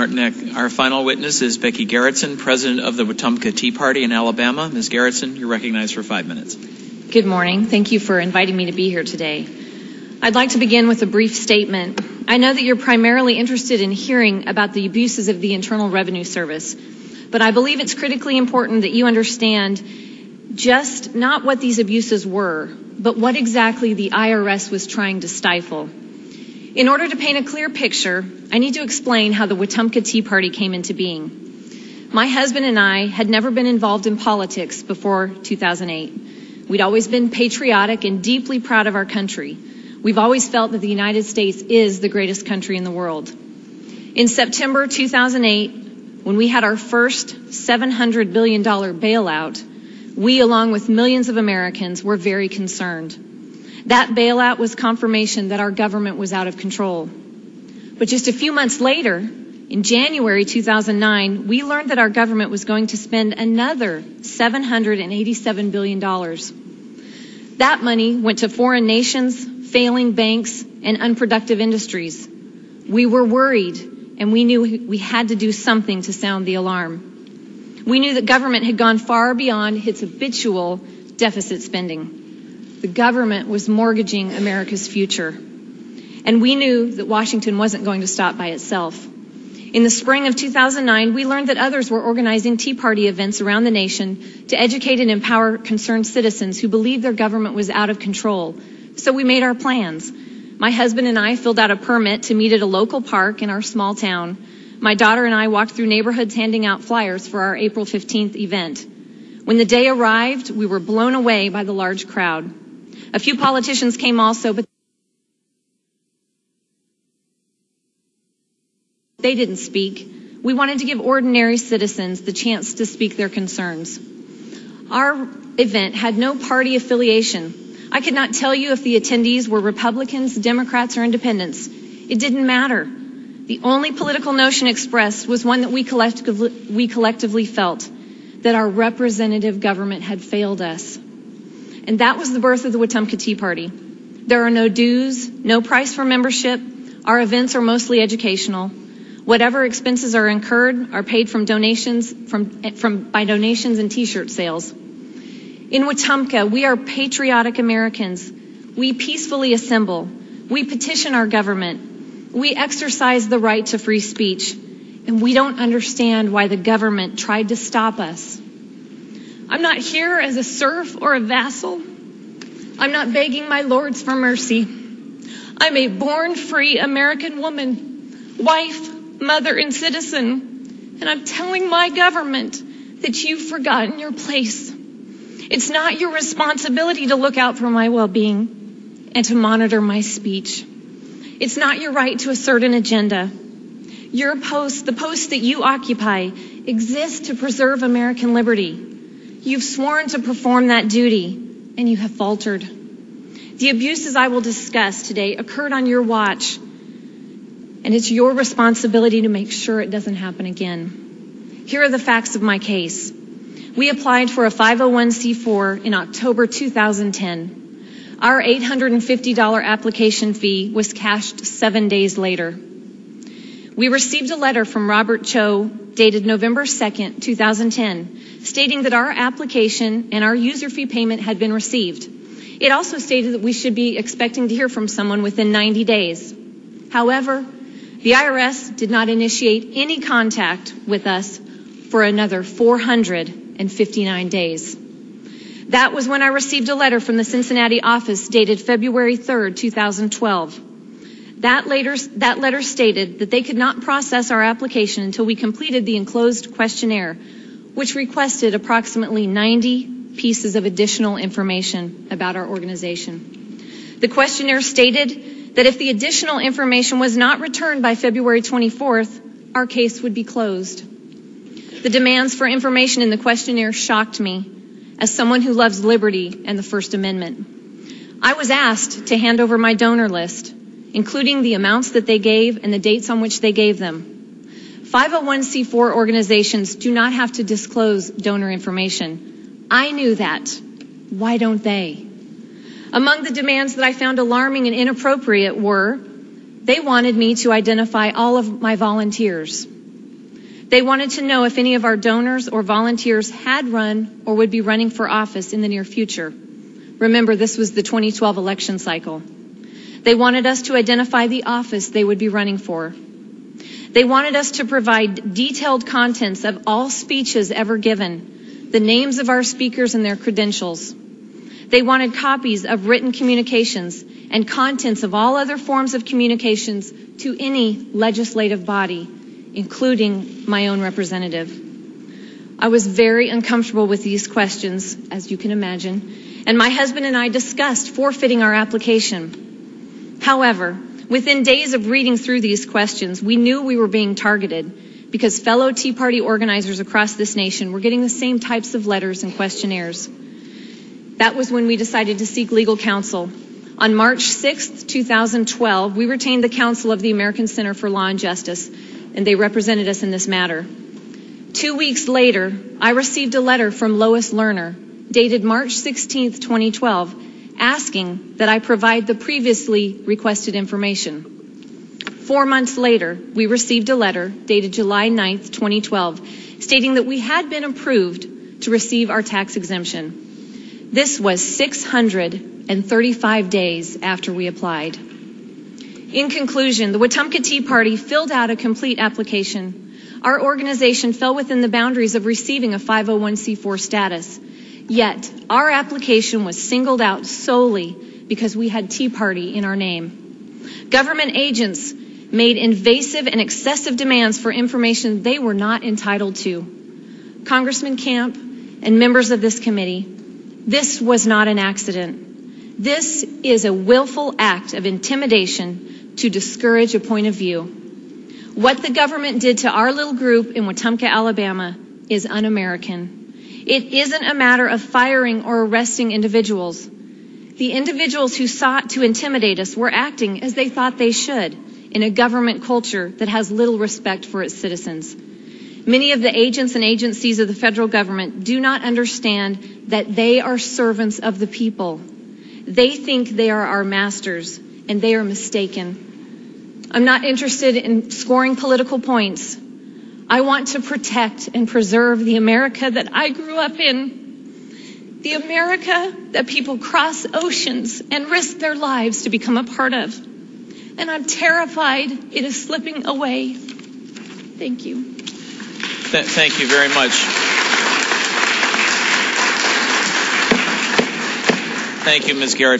Our final witness is Becky Gerritson, president of the Wetumpka Tea Party in Alabama. Ms. Gerritson, you're recognized for 5 minutes. Good morning. Thank you for inviting me to be here today. I'd like to begin with a brief statement. I know that you're primarily interested in hearing about the abuses of the Internal Revenue Service, but I believe it's critically important that you understand just not what these abuses were, but what exactly the IRS was trying to stifle. In order to paint a clear picture, I need to explain how the Wetumpka Tea Party came into being. My husband and I had never been involved in politics before 2008. We'd always been patriotic and deeply proud of our country. We've always felt that the United States is the greatest country in the world. In September 2008, when we had our first $700 billion bailout, we, along with millions of Americans, were very concerned. That bailout was confirmation that our government was out of control. But just a few months later, in January 2009, we learned that our government was going to spend another $787 billion. That money went to foreign nations, failing banks, and unproductive industries. We were worried, and we knew we had to do something to sound the alarm. We knew that government had gone far beyond its habitual deficit spending. The government was mortgaging America's future. And we knew that Washington wasn't going to stop by itself. In the spring of 2009, we learned that others were organizing Tea Party events around the nation to educate and empower concerned citizens who believed their government was out of control. So we made our plans. My husband and I filled out a permit to meet at a local park in our small town. My daughter and I walked through neighborhoods handing out flyers for our April 15th event. When the day arrived, we were blown away by the large crowd. A few politicians came also, but they didn't speak. We wanted to give ordinary citizens the chance to speak their concerns. Our event had no party affiliation. I could not tell you if the attendees were Republicans, Democrats, or Independents. It didn't matter. The only political notion expressed was one that we collectively felt, that our representative government had failed us. And that was the birth of the Wetumpka Tea Party. There are no dues, no price for membership. Our events are mostly educational. Whatever expenses are incurred are paid from donations, by donations and T-shirt sales. In Wetumpka, we are patriotic Americans. We peacefully assemble. We petition our government. We exercise the right to free speech. And we don't understand why the government tried to stop us. I'm not here as a serf or a vassal. I'm not begging my lords for mercy. I'm a born free American woman, wife, mother, and citizen. And I'm telling my government that you've forgotten your place. It's not your responsibility to look out for my well-being and to monitor my speech. It's not your right to assert an agenda. Your post, the post that you occupy, exists to preserve American liberty. You've sworn to perform that duty, and you have faltered. The abuses I will discuss today occurred on your watch, and it's your responsibility to make sure it doesn't happen again. Here are the facts of my case. We applied for a 501c4 in October 2010. Our $850 application fee was cashed 7 days later. We received a letter from Robert Cho dated November 2nd, 2010, stating that our application and our user fee payment had been received. It also stated that we should be expecting to hear from someone within 90 days. However, the IRS did not initiate any contact with us for another 459 days. That was when I received a letter from the Cincinnati office dated February 3rd, 2012. That letter stated that they could not process our application until we completed the enclosed questionnaire, which requested approximately 90 pieces of additional information about our organization. The questionnaire stated that if the additional information was not returned by February 24th, our case would be closed. The demands for information in the questionnaire shocked me as someone who loves liberty and the First Amendment. I was asked to hand over my donor list, including the amounts that they gave and the dates on which they gave them. 501c4 organizations do not have to disclose donor information. I knew that. Why don't they? Among the demands that I found alarming and inappropriate were, they wanted me to identify all of my volunteers. They wanted to know if any of our donors or volunteers had run or would be running for office in the near future. Remember, this was the 2012 election cycle. They wanted us to identify the office they would be running for. They wanted us to provide detailed contents of all speeches ever given, the names of our speakers and their credentials. They wanted copies of written communications and contents of all other forms of communications to any legislative body, including my own representative. I was very uncomfortable with these questions, as you can imagine, and my husband and I discussed forfeiting our application. However, within days of reading through these questions, we knew we were being targeted because fellow Tea Party organizers across this nation were getting the same types of letters and questionnaires. That was when we decided to seek legal counsel. On March 6, 2012, we retained the counsel of the American Center for Law and Justice, and they represented us in this matter. 2 weeks later, I received a letter from Lois Lerner, dated March 16, 2012, asking that I provide the previously requested information. 4 months later, we received a letter dated July 9, 2012, stating that we had been approved to receive our tax exemption. This was 635 days after we applied. In conclusion, the Wetumpka Tea Party filled out a complete application. Our organization fell within the boundaries of receiving a 501c4 status. Yet, our application was singled out solely because we had Tea Party in our name. Government agents made invasive and excessive demands for information they were not entitled to. Congressman Camp and members of this committee, this was not an accident. This is a willful act of intimidation to discourage a point of view. What the government did to our little group in Wetumpka, Alabama is un-American. It isn't a matter of firing or arresting individuals. The individuals who sought to intimidate us were acting as they thought they should in a government culture that has little respect for its citizens. Many of the agents and agencies of the federal government do not understand that they are servants of the people. They think they are our masters, and they are mistaken. I'm not interested in scoring political points. I want to protect and preserve the America that I grew up in. The America that people cross oceans and risk their lives to become a part of. And I'm terrified it is slipping away. Thank you. Thank you very much. Thank you, Ms. Gerritson.